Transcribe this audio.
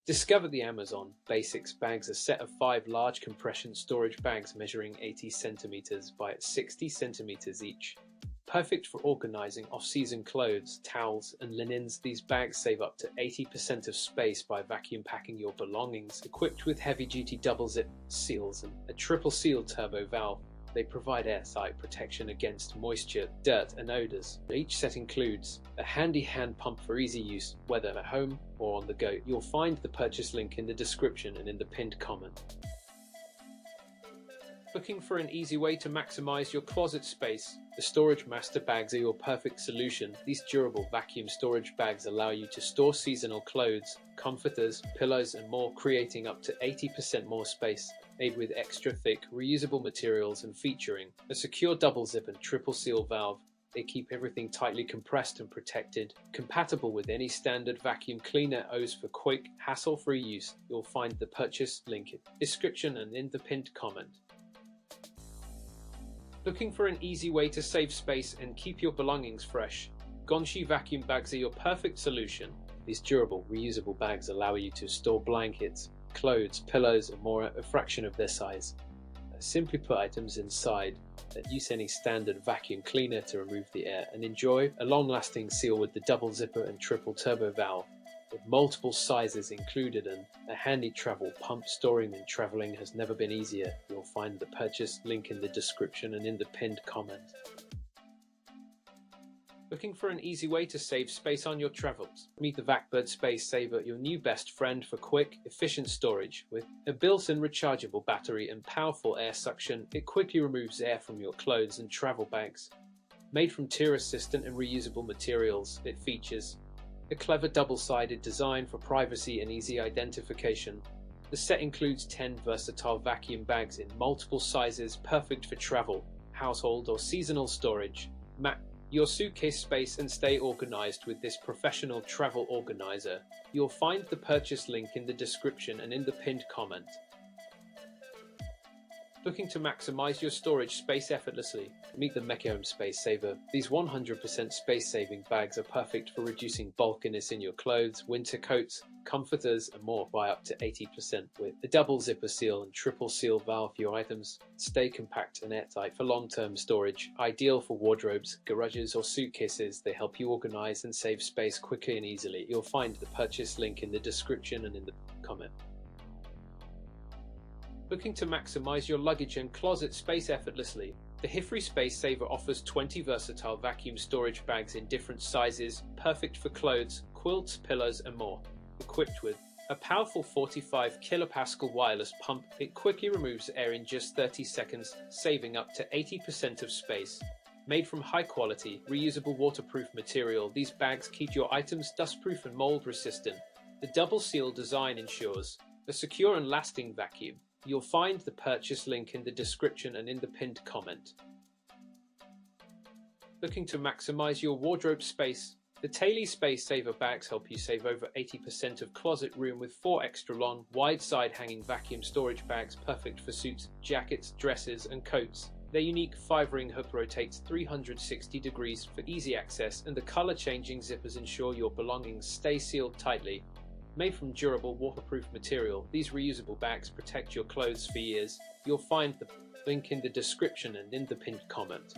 Discover the Amazon Basics bags, a set of 5 large compression storage bags measuring 80 centimeters by 60 centimeters each. Perfect for organizing off-season clothes, towels, and linens, these bags save up to 80% of space by vacuum packing your belongings. Equipped with heavy-duty double-zip seals and a triple-seal turbo valve, they provide airtight protection against moisture, dirt, and odors. Each set includes a handy hand pump for easy use, whether at home or on the go. You'll find the purchase link in the description and in the pinned comment. Looking for an easy way to maximize your closet space? The Storage Master bags are your perfect solution. These durable vacuum storage bags allow you to store seasonal clothes, comforters, pillows, and more, creating up to 80% more space. Made with extra thick, reusable materials and featuring a secure double zip and triple seal valve, they keep everything tightly compressed and protected. Compatible with any standard vacuum cleaner hose for quick, hassle-free use. You'll find the purchase link in the description and in the pinned comment. Looking for an easy way to save space and keep your belongings fresh? GONGSHI vacuum bags are your perfect solution. These durable, reusable bags allow you to store blankets, clothes, pillows, and more at a fraction of their size. Simply put items inside that use any standard vacuum cleaner to remove the air, and enjoy a long-lasting seal with the double zipper and triple turbo valve. With multiple sizes included and a handy travel pump, storing and traveling has never been easier. You'll find the purchase link in the description and in the pinned comment. Looking for an easy way to save space on your travels? Meet the Vacbird Space Saver, your new best friend for quick, efficient storage. With a built-in rechargeable battery and powerful air suction, it quickly removes air from your clothes and travel bags. Made from tear-resistant and reusable materials, it features a clever double-sided design for privacy and easy identification. The set includes 10 versatile vacuum bags in multiple sizes, perfect for travel, household, or seasonal storage. Map your suitcase space and stay organized with this professional travel organizer. You'll find the purchase link in the description and in the pinned comment. Looking to maximize your storage space effortlessly? Meet the MEIQIHOME Space Saver. These 100% space-saving bags are perfect for reducing bulkiness in your clothes, winter coats, comforters, and more by up to 80%. With a double zipper seal and triple seal valve, your items stay compact and airtight for long-term storage. Ideal for wardrobes, garages, or suitcases, they help you organize and save space quickly and easily. You'll find the purchase link in the description and in the comment. Looking to maximize your luggage and closet space effortlessly? The Hifree Space Saver offers 20 versatile vacuum storage bags in different sizes, perfect for clothes, quilts, pillows, and more. Equipped with a powerful 45 kilopascal wireless pump, it quickly removes air in just 30 seconds, saving up to 80% of space. Made from high-quality, reusable waterproof material, these bags keep your items dustproof and mold-resistant. The double-seal design ensures a secure and lasting vacuum. You'll find the purchase link in the description and in the pinned comment. Looking to maximize your wardrobe space? The TAILI Space Saver bags help you save over 80% of closet room with 4 extra long, wide side hanging vacuum storage bags, perfect for suits, jackets, dresses, and coats. Their unique 5-ring hook rotates 360 degrees for easy access, and the color-changing zippers ensure your belongings stay sealed tightly. Made from durable, waterproof material, these reusable bags protect your clothes for years. You'll find the link in the description and in the pinned comment.